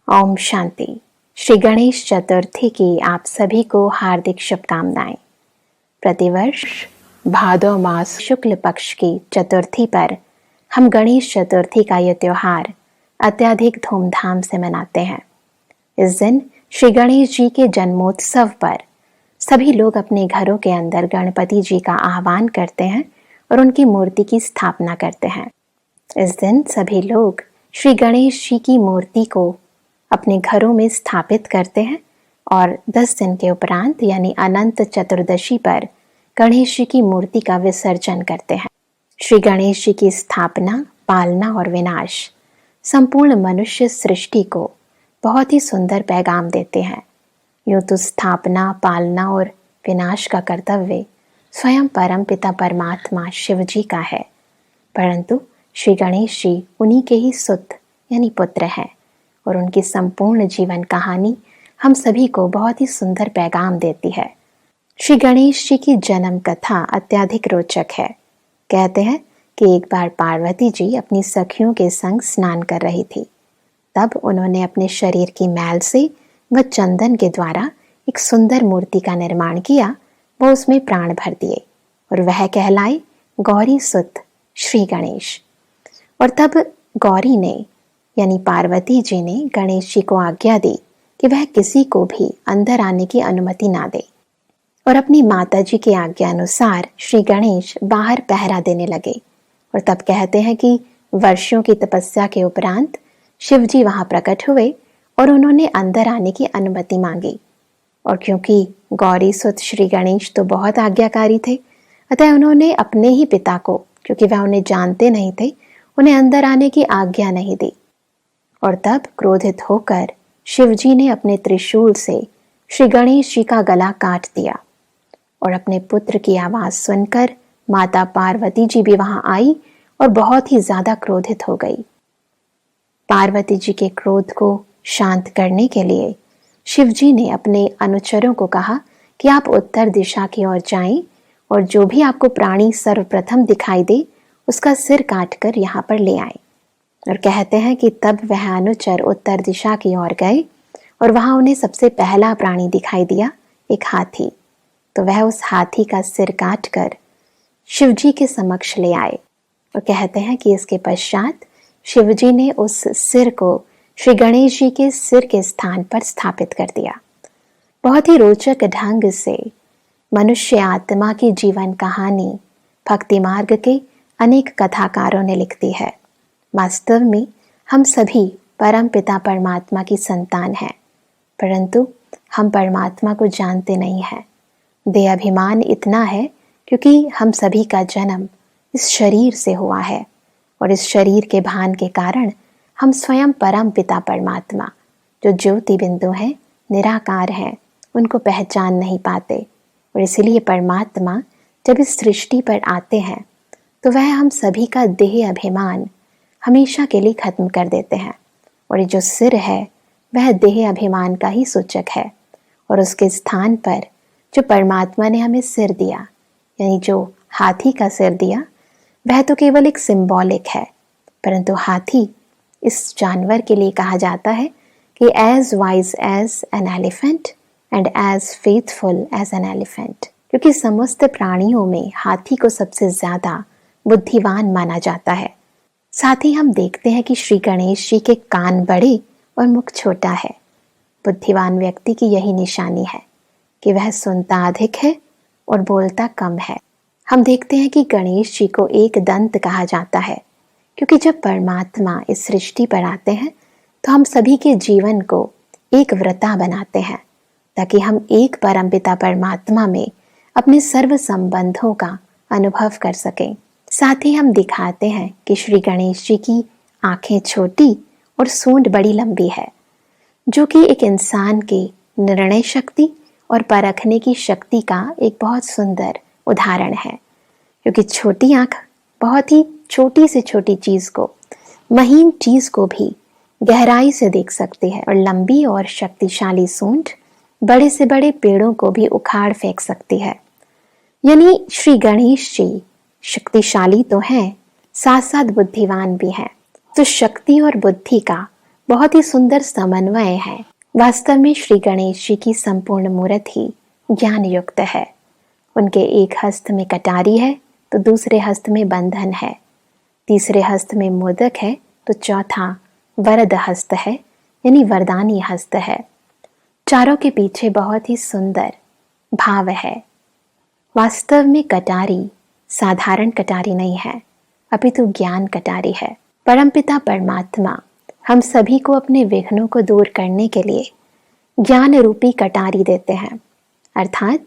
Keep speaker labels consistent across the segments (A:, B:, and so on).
A: ओम शांति। श्री गणेश चतुर्थी की आप सभी को हार्दिक शुभकामनाएं। प्रतिवर्ष भादौ मास शुक्ल पक्ष की चतुर्थी पर हम गणेश चतुर्थी का यह त्योहार अत्यधिक धूमधाम से मनाते हैं। इस दिन श्री गणेश जी के जन्मोत्सव पर सभी लोग अपने घरों के अंदर गणपति जी का आह्वान करते हैं और उनकी मूर्ति की स्थापना करते हैं। इस दिन सभी लोग श्री गणेश जी की मूर्ति को अपने घरों में स्थापित करते हैं और 10 दिन के उपरांत यानी अनंत चतुर्दशी पर गणेश जी की मूर्ति का विसर्जन करते हैं। श्री गणेश जी की स्थापना, पालना और विनाश संपूर्ण मनुष्य सृष्टि को बहुत ही सुंदर पैगाम देते हैं। यूं तो स्थापना, पालना और विनाश का कर्तव्य स्वयं परम पिता परमात्मा शिव जी का है, परंतु श्री गणेश जी उन्हीं के ही सुत यानी पुत्र हैं और उनकी संपूर्ण जीवन कहानी हम सभी को बहुत ही सुंदर पैगाम देती है। श्री गणेश जी की जन्म कथा अत्यधिक रोचक है। कहते हैं कि एक बार पार्वती जी अपनी सखियों के संग स्नान कर रही थी। तब उन्होंने अपने शरीर की मैल से व चंदन के द्वारा एक सुंदर मूर्ति का निर्माण किया, वो उसमें प्राण भर दिए और वह कहलाए गौरी सुत श्री गणेश। और तब गौरी ने यानी पार्वती जी ने गणेश जी को आज्ञा दी कि वह किसी को भी अंदर आने की अनुमति ना दे और अपनी माता जी की आज्ञा अनुसार श्री गणेश बाहर पहरा देने लगे। और तब कहते हैं कि वर्षों की तपस्या के उपरांत शिव जी वहां प्रकट हुए और उन्होंने अंदर आने की अनुमति मांगी। और क्योंकि गौरी सुत श्री गणेश तो बहुत आज्ञाकारी थे, अतः उन्होंने अपने ही पिता को, क्योंकि वह उन्हें जानते नहीं थे, उन्हें अंदर आने की आज्ञा नहीं दी। और तब क्रोधित होकर शिवजी ने अपने त्रिशूल से श्री गणेश जी का गला काट दिया। और अपने पुत्र की आवाज सुनकर माता पार्वती जी भी वहां आई और बहुत ही ज्यादा क्रोधित हो गई। पार्वती जी के क्रोध को शांत करने के लिए शिवजी ने अपने अनुचरों को कहा कि आप उत्तर दिशा की ओर जाएं और जो भी आपको प्राणी सर्वप्रथम दिखाई दे उसका सिर काटकर यहाँ पर ले आए। और कहते हैं कि तब वह अनुचर उत्तर दिशा की ओर गए और वहां उन्हें सबसे पहला प्राणी दिखाई दिया, एक हाथी। तो वह उस हाथी का सिर काटकर शिवजी के समक्ष ले आए और कहते हैं कि इसके पश्चात शिवजी ने उस सिर को श्री गणेश जी के सिर के स्थान पर स्थापित कर दिया। बहुत ही रोचक ढंग से मनुष्य आत्मा की जीवन कहानी भक्ति मार्ग के अनेक कथाकारों ने लिख दी है। वास्तव में हम सभी परम पिता परमात्मा की संतान हैं, परंतु हम परमात्मा को जानते नहीं हैं। देह अभिमान इतना है क्योंकि हम सभी का जन्म इस शरीर से हुआ है और इस शरीर के भान के कारण हम स्वयं परम पिता परमात्मा जो ज्योति बिंदु हैं, निराकार हैं, उनको पहचान नहीं पाते। और इसलिए परमात्मा जब इस सृष्टि पर आते हैं तो वह हम सभी का देह अभिमान हमेशा के लिए खत्म कर देते हैं। और ये जो सिर है वह देह अभिमान का ही सूचक है और उसके स्थान पर जो परमात्मा ने हमें सिर दिया यानी जो हाथी का सिर दिया वह तो केवल एक सिंबॉलिक है, परंतु हाथी इस जानवर के लिए कहा जाता है कि as wise as an elephant and as faithful as an elephant, क्योंकि समस्त प्राणियों में हाथी को सबसे ज्यादा बुद्धिमान माना जाता है। साथ ही हम देखते हैं कि श्री गणेश जी के कान बड़े और मुख छोटा है। बुद्धिमान व्यक्ति की यही निशानी है कि वह सुनता अधिक है और बोलता कम है। हम देखते हैं कि गणेश जी को एक दंत कहा जाता है क्योंकि जब परमात्मा इस सृष्टि पर आते हैं तो हम सभी के जीवन को एक व्रता बनाते हैं ताकि हम एक परमपिता परमात्मा में अपने सर्व संबंधों का अनुभव कर सकें। साथ ही हम दिखाते हैं कि श्री गणेश जी की आंखें छोटी और सूंड बड़ी लंबी है, जो कि एक इंसान की निर्णय शक्ति और परखने की शक्ति का एक बहुत सुंदर उदाहरण है। क्योंकि छोटी आंख बहुत ही छोटी से छोटी चीज को, महीन चीज को भी गहराई से देख सकती है और लंबी और शक्तिशाली सूंड बड़े से बड़े पेड़ों को भी उखाड़ फेंक सकती है। यानी श्री गणेश जी शक्तिशाली तो हैं, साथ साथ बुद्धिमान भी हैं। तो शक्ति और बुद्धि का बहुत ही सुंदर समन्वय है। वास्तव में श्री गणेश जी की संपूर्ण मूर्त ही ज्ञान युक्त है। उनके एक हस्त में कटारी है तो दूसरे हस्त में बंधन है, तीसरे हस्त में मोदक है तो चौथा वरद हस्त है, यानी वरदानी हस्त है। चारों के पीछे बहुत ही सुंदर भाव है। वास्तव में कटारी साधारण कटारी नहीं है, अपितु ज्ञान कटारी है। परमपिता परमात्मा हम सभी को अपने विघ्नों को दूर करने के लिए ज्ञान रूपी कटारी देते हैं। अर्थात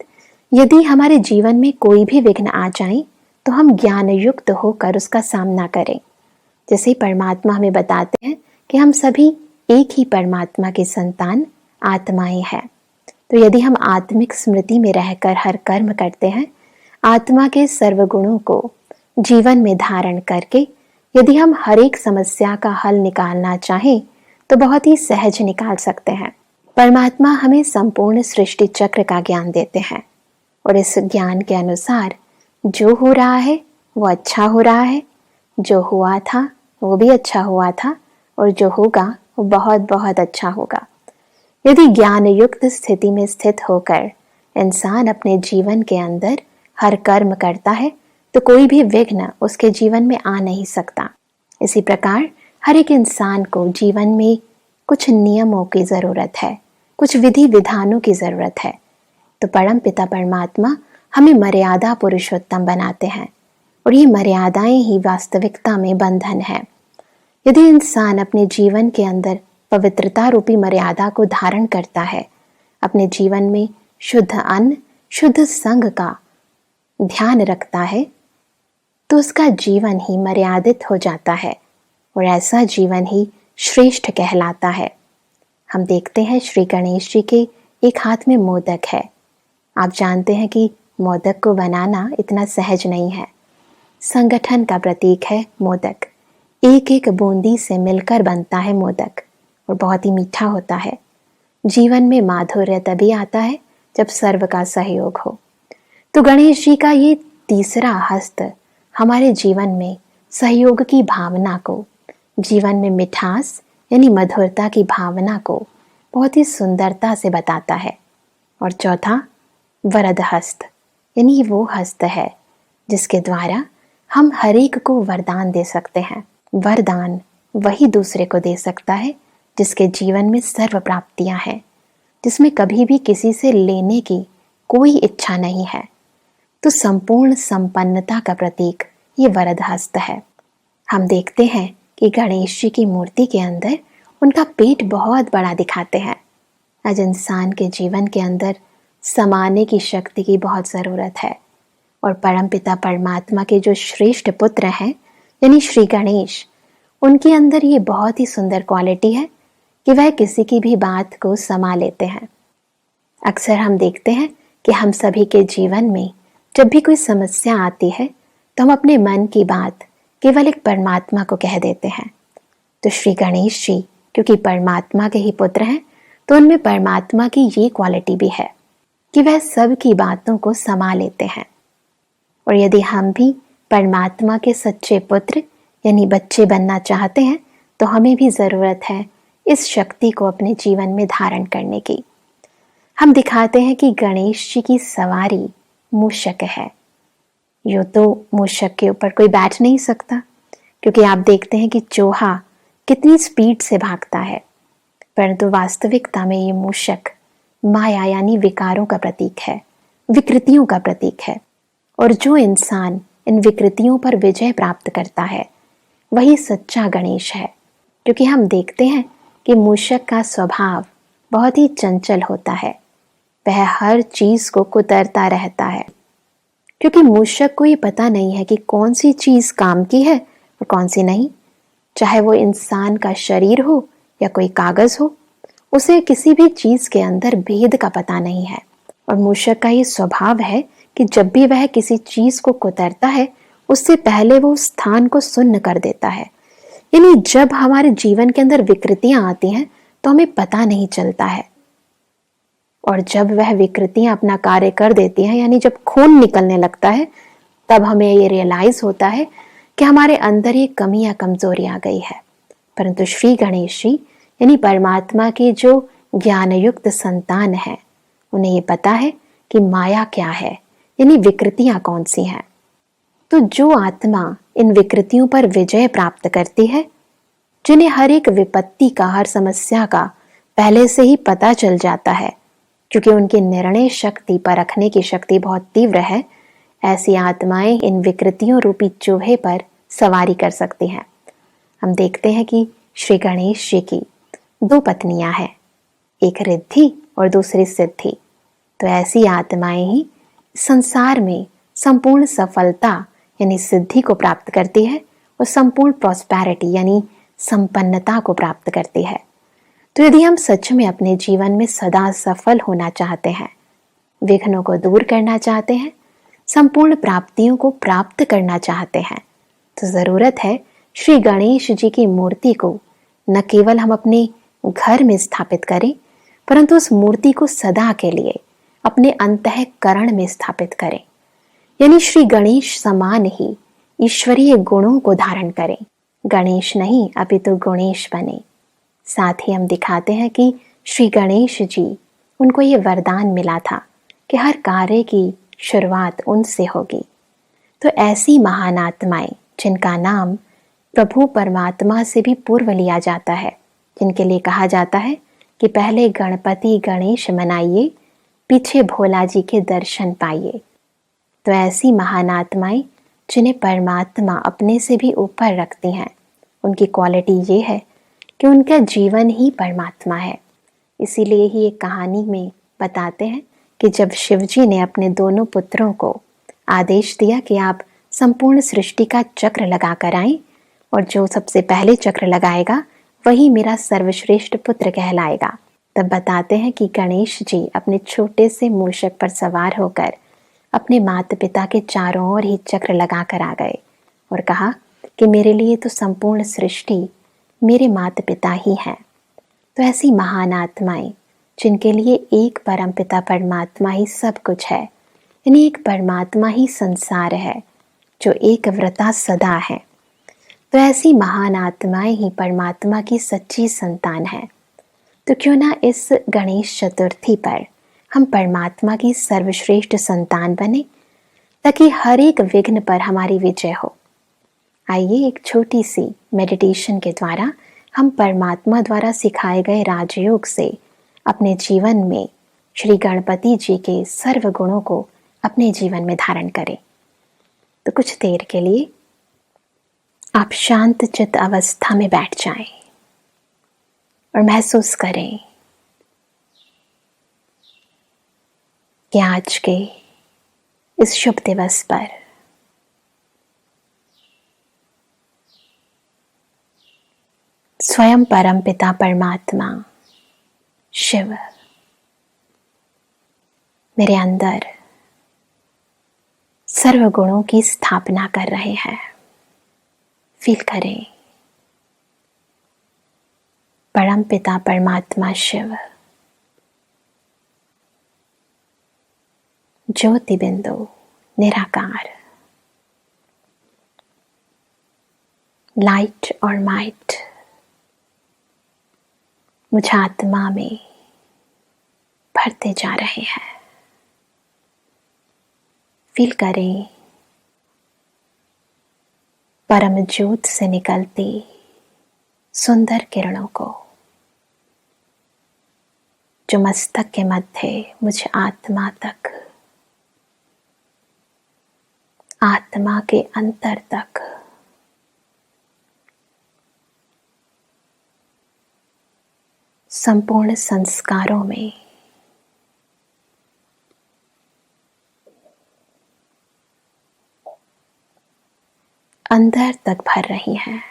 A: यदि हमारे जीवन में कोई भी विघ्न आ जाए तो हम ज्ञान युक्त होकर उसका सामना करें। जैसे परमात्मा हमें बताते हैं कि हम सभी एक ही परमात्मा के संतान आत्माएं हैं। तो यदि हम आत्मिक स्मृति में रहकर हर कर्म करते हैं, आत्मा के सर्वगुणों को जीवन में धारण करके यदि हम हर एक समस्या का हल निकालना चाहें तो बहुत ही सहज निकाल सकते हैं। परमात्मा हमें संपूर्ण सृष्टि चक्र का ज्ञान देते हैं और इस ज्ञान के अनुसार जो हो रहा है वो अच्छा हो रहा है, जो हुआ था वो भी अच्छा हुआ था और जो होगा वो बहुत बहुत अच्छा होगा। यदि ज्ञान युक्त स्थिति में स्थित होकर इंसान अपने जीवन के अंदर हर कर्म करता है तो कोई भी विघ्न उसके जीवन में आ नहीं सकता। इसी प्रकार हर एक इंसान को जीवन में कुछ नियमों की जरूरत है, कुछ विधि विधानों की जरूरत है। तो परम पिता परमात्मा हमें मर्यादा पुरुषोत्तम बनाते हैं और ये मर्यादाएं ही वास्तविकता में बंधन है। यदि इंसान अपने जीवन के अंदर पवित्रता रूपी मर्यादा को धारण करता है, अपने जीवन में शुद्ध अन्न शुद्ध संग का ध्यान रखता है, तो उसका जीवन ही मर्यादित हो जाता है और ऐसा जीवन ही श्रेष्ठ कहलाता है। हम देखते हैं श्री गणेश जी के एक हाथ में मोदक है। आप जानते हैं कि मोदक को बनाना इतना सहज नहीं है। संगठन का प्रतीक है मोदक। एक एक बूंदी से मिलकर बनता है मोदक और बहुत ही मीठा होता है। जीवन में माधुर्य तभी आता है जब सर्व का सहयोग हो। तो गणेश जी का ये तीसरा हस्त हमारे जीवन में सहयोग की भावना को, जीवन में मिठास यानी मधुरता की भावना को बहुत ही सुंदरता से बताता है। और चौथा वरद हस्त, यानी वो हस्त है जिसके द्वारा हम हर एक को वरदान दे सकते हैं। वरदान वही दूसरे को दे सकता है जिसके जीवन में सर्व प्राप्तियां हैं, जिसमें कभी भी किसी से लेने की कोई इच्छा नहीं है। तो संपूर्ण संपन्नता का प्रतीक ये वरद हस्त है। हम देखते हैं कि गणेश जी की मूर्ति के अंदर उनका पेट बहुत बड़ा दिखाते हैं। आज इंसान के जीवन के अंदर समाने की शक्ति की बहुत ज़रूरत है और परमपिता परमात्मा के जो श्रेष्ठ पुत्र हैं यानी श्री गणेश, उनके अंदर ये बहुत ही सुंदर क्वालिटी है कि वह किसी की भी बात को समा लेते हैं। अक्सर हम देखते हैं कि हम सभी के जीवन में जब भी कोई समस्या आती है तो हम अपने मन की बात केवल एक परमात्मा को कह देते हैं। तो श्री गणेश जी क्योंकि परमात्मा के ही पुत्र हैं तो उनमें परमात्मा की ये क्वालिटी भी है कि वह सब की बातों को समा लेते हैं। और यदि हम भी परमात्मा के सच्चे पुत्र यानी बच्चे बनना चाहते हैं तो हमें भी ज़रूरत है इस शक्ति को अपने जीवन में धारण करने की। हम दिखाते हैं कि गणेश जी की सवारी मूषक है। यूँ तो मूषक के ऊपर कोई बैठ नहीं सकता क्योंकि आप देखते हैं कि चूहा कितनी स्पीड से भागता है, परंतु वास्तविकता में ये मूषक माया यानी विकारों का प्रतीक है, विकृतियों का प्रतीक है। और जो इंसान इन विकृतियों पर विजय प्राप्त करता है वही सच्चा गणेश है। क्योंकि हम देखते हैं कि मूषक का स्वभाव बहुत ही चंचल होता है, वह हर चीज को कुतरता रहता है क्योंकि मूषक को ये पता नहीं है कि कौन सी चीज काम की है और कौन सी नहीं। चाहे वो इंसान का शरीर हो या कोई कागज हो, उसे किसी भी चीज के अंदर भेद का पता नहीं है। और मूषक का ये स्वभाव है कि जब भी वह किसी चीज को कुतरता है उससे पहले वो उस स्थान को सुन्न कर देता है। यानी जब हमारे जीवन के अंदर विकृतियां आती हैं तो हमें पता नहीं चलता है, और जब वह विकृतियां अपना कार्य कर देती हैं यानी जब खून निकलने लगता है तब हमें ये रियलाइज होता है कि हमारे अंदर ये कमी या कमजोरी आ गई है। परंतु श्री गणेश जी यानी परमात्मा के जो ज्ञानयुक्त संतान है, उन्हें ये पता है कि माया क्या है, यानी विकृतियां कौन सी हैं। तो जो आत्मा इन विकृतियों पर विजय प्राप्त करती है, जिन्हें हर एक विपत्ति का, हर समस्या का पहले से ही पता चल जाता है, क्योंकि उनकी निर्णय शक्ति, परखने की शक्ति बहुत तीव्र है, ऐसी आत्माएं इन विकृतियों रूपी चूहे पर सवारी कर सकती हैं। हम देखते हैं कि श्री गणेश जी की 2 पत्नियां हैं, एक रिद्धि और दूसरी सिद्धि। तो ऐसी आत्माएं ही संसार में संपूर्ण सफलता यानी सिद्धि को प्राप्त करती है और संपूर्ण प्रॉस्पेरिटी यानी संपन्नता को प्राप्त करती है। तो यदि हम सच में अपने जीवन में सदा सफल होना चाहते हैं, विघ्नों को दूर करना चाहते हैं, संपूर्ण प्राप्तियों को प्राप्त करना चाहते हैं, तो जरूरत है श्री गणेश जी की मूर्ति को न केवल हम अपने घर में स्थापित करें, परंतु उस मूर्ति को सदा के लिए अपने अंतःकरण में स्थापित करें, यानी श्री गणेश समान ही ईश्वरीय गुणों को धारण करें। गणेश नहीं अपितु गुणेश बने। साथ ही हम दिखाते हैं कि श्री गणेश जी, उनको ये वरदान मिला था कि हर कार्य की शुरुआत उनसे होगी। तो ऐसी महान आत्माएं जिनका नाम प्रभु परमात्मा से भी पूर्व लिया जाता है, जिनके लिए कहा जाता है कि पहले गणपति गणेश मनाइए, पीछे भोला जी के दर्शन पाइए। तो ऐसी महान आत्माएं जिन्हें परमात्मा अपने से भी ऊपर रखती हैं, उनकी क्वालिटी ये है कि उनका जीवन ही परमात्मा है। इसीलिए ही एक कहानी में बताते हैं कि जब शिव जी ने अपने दोनों पुत्रों को आदेश दिया कि आप संपूर्ण सृष्टि का चक्र लगा कर आएं, और जो सबसे पहले चक्र लगाएगा वही मेरा सर्वश्रेष्ठ पुत्र कहलाएगा, तब बताते हैं कि गणेश जी अपने छोटे से मूषक पर सवार होकर अपने माता पिता के चारों ओर ही चक्र लगा कर आ गए और कहा कि मेरे लिए तो संपूर्ण सृष्टि मेरे माता पिता ही हैं। तो ऐसी महान आत्माएं जिनके लिए एक परमपिता परमात्मा ही सब कुछ है, यानी एक परमात्मा ही संसार है, जो एक व्रता सदा है। तो ऐसी महान आत्माएं ही परमात्मा की सच्ची संतान है। तो क्यों ना इस गणेश चतुर्थी पर हम परमात्मा की सर्वश्रेष्ठ संतान बने, ताकि हर एक विघ्न पर हमारी विजय हो। आइए एक छोटी सी मेडिटेशन के द्वारा हम परमात्मा द्वारा सिखाए गए राजयोग से अपने जीवन में श्री गणपति जी के सर्व गुणों को अपने जीवन में धारण करें। तो कुछ देर के लिए आप शांत चित्त अवस्था में बैठ जाएं और महसूस करें कि आज के इस शुभ दिवस पर स्वयं परम पिता परमात्मा शिव मेरे अंदर सर्व गुणों की स्थापना कर रहे हैं। फील करें परम पिता परमात्मा शिव ज्योति बिंदु निराकार, लाइट और माइट मुझ आत्मा में भरते जा रहे हैं। फील करें परम ज्योत से निकलती सुंदर किरणों को, जो मस्तक के मध्य मुझ आत्मा तक, आत्मा के अंतर तक संपूर्ण संस्कारों में अंदर तक भर रही हैं।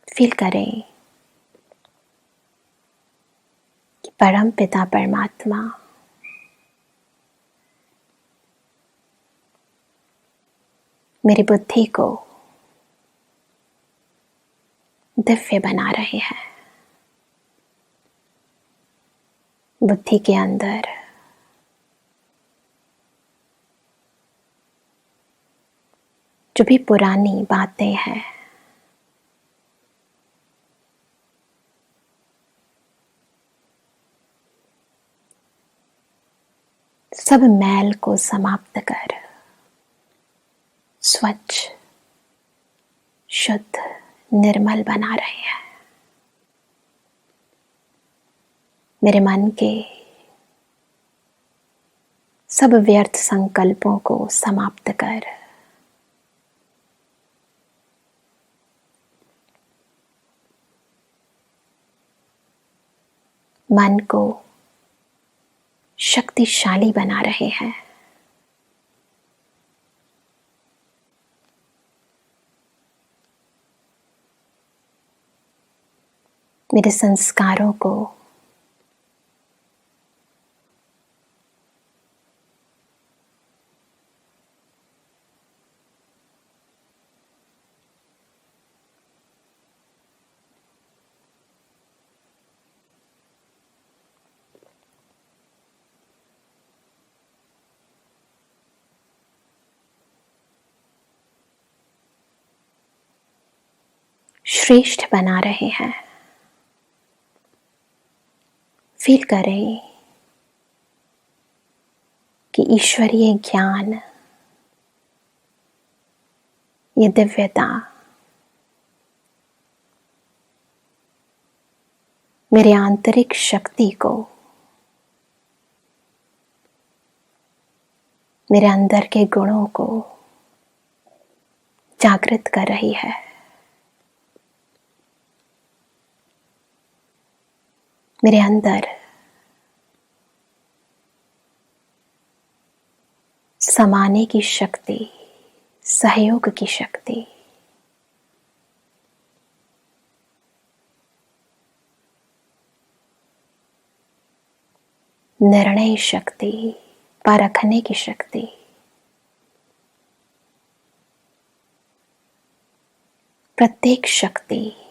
A: फील करें कि परम पिता परमात्मा मेरी बुद्धि को दिव्य बना रहे हैं। बुद्धि के अंदर जो भी पुरानी बातें हैं, सब मैल को समाप्त कर स्वच्छ, शुद्ध, निर्मल बना रहे हैं। मेरे मन के सब व्यर्थ संकल्पों को समाप्त कर मन को शक्तिशाली बना रहे हैं। मेरे संस्कारों को श्रेष्ठ बना रहे हैं। फील करें कि ईश्वरीय ज्ञान, ये दिव्यता मेरे आंतरिक शक्ति को, मेरे अंदर के गुणों को जागृत कर रही है। मेरे अंदर समाने की शक्ति, सहयोग की शक्ति, निर्णय शक्ति, परखने की शक्ति, प्रत्येक शक्ति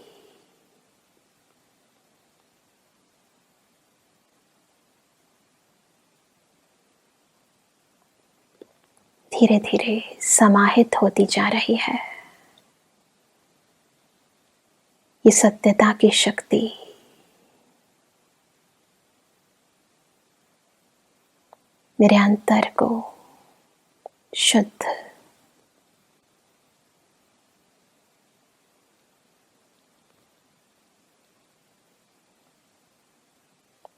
A: धीरे धीरे समाहित होती जा रही है। ये सत्यता की शक्ति मेरे अंतर को शुद्ध,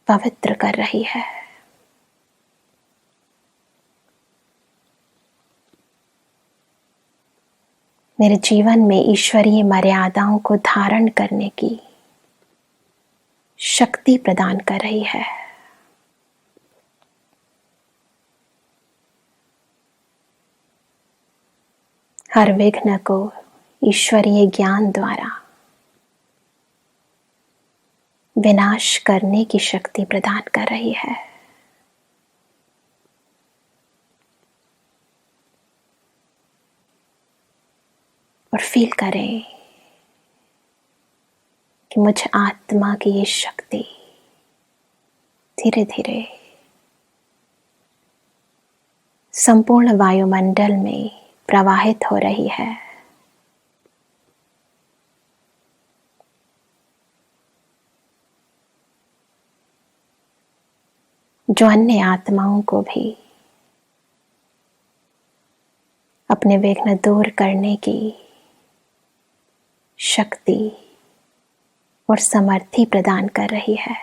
A: पवित्र कर रही है। मेरे जीवन में ईश्वरीय मर्यादाओं को धारण करने की शक्ति प्रदान कर रही है। हर विघ्न को ईश्वरीय ज्ञान द्वारा विनाश करने की शक्ति प्रदान कर रही है। और फील करें कि मुझ आत्मा की ये शक्ति धीरे धीरे संपूर्ण वायुमंडल में प्रवाहित हो रही है। जो अन्य आत्माओं को भी अपने विघ्न दूर करने की शक्ति और समर्थी प्रदान कर रही है।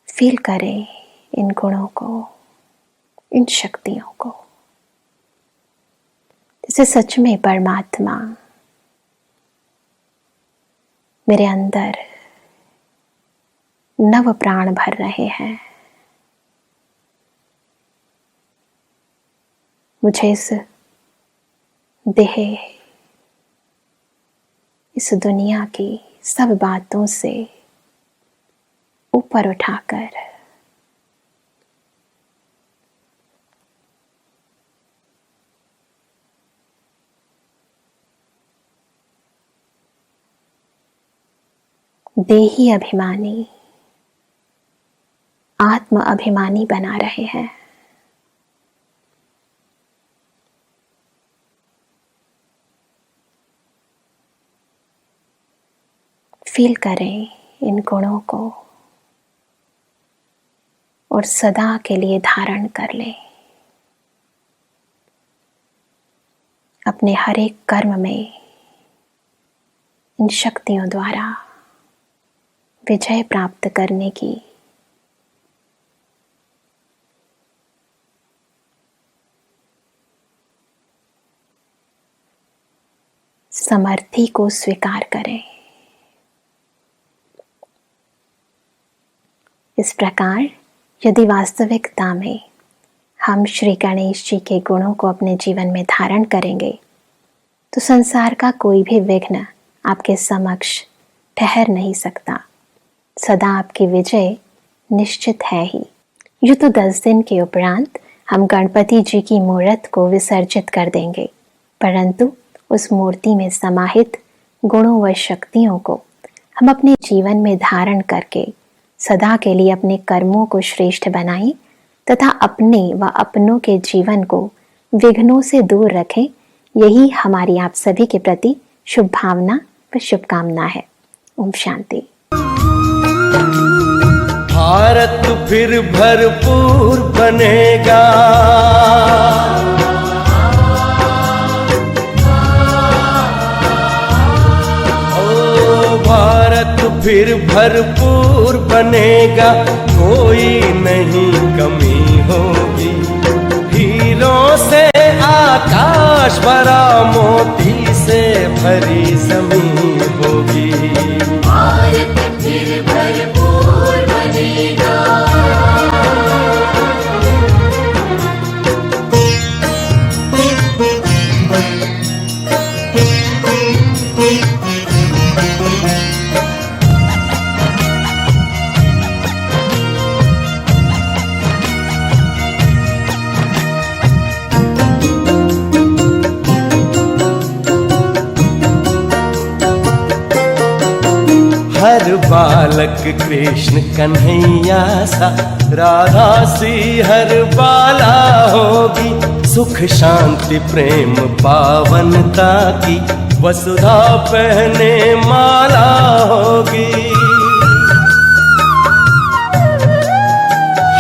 A: फील करें इन गुणों को, इन शक्तियों को, जैसे सच में परमात्मा मेरे अंदर नव प्राण भर रहे हैं। मुझे इस देह, इस दुनिया की सब बातों से ऊपर उठाकर देही अभिमानी, आत्म अभिमानी बना रहे हैं। फील करें इन गुणों को और सदा के लिए धारण कर लें। अपने हर एक कर्म में इन शक्तियों द्वारा विजय प्राप्त करने की समर्थी को स्वीकार करें। इस प्रकार यदि वास्तविकता में हम श्री गणेश जी के गुणों को अपने जीवन में धारण करेंगे तो संसार का कोई भी विघ्न आपके समक्ष ठहर नहीं सकता। सदा आपकी विजय निश्चित है ही। यूँ तो 10 दिन के उपरांत हम गणपति जी की मूर्त को विसर्जित कर देंगे, परंतु उस मूर्ति में समाहित गुणों व शक्तियों को हम अपने जीवन में धारण करके सदा के लिए अपने कर्मों को श्रेष्ठ बनाएं तथा अपने व अपनों के जीवन को विघ्नों से दूर रखें। यही हमारी आप सभी के प्रति शुभ भावना व शुभकामना है। ओम शांति।
B: भारत फिर भरपूर बनेगा, भारत फिर भरपूर बनेगा, कोई नहीं कमी होगी। हीरों से आकाश भरा, मोती से भरी जमीन होगी।
C: भारत फिर भरपूर बनेगा।
B: हर बालक कृष्ण कन्हैया सा, राधा सी हर बाला होगी। सुख शांति प्रेम पावनता की, वसुधा पहने माला होगी।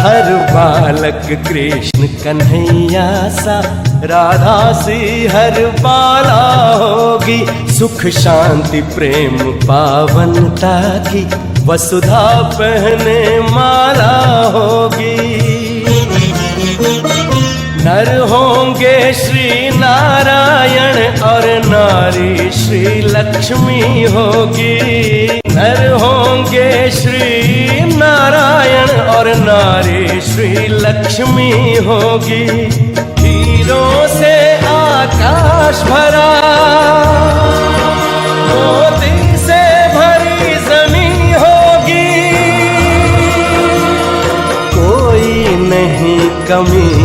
B: हर बालक कृष्ण कन्हैया सा, राधा सी हर बाला होगी। सुख शांति प्रेम पावनता की, वसुधा पहने माला होगी। नर होंगे श्री नारायण और नारी श्री लक्ष्मी होगी। नर होंगे श्री नारायण और नारी श्री लक्ष्मी होगी। हीरों से आकाश भरा, मोती से भरी जमीन होगी। कोई नहीं कमी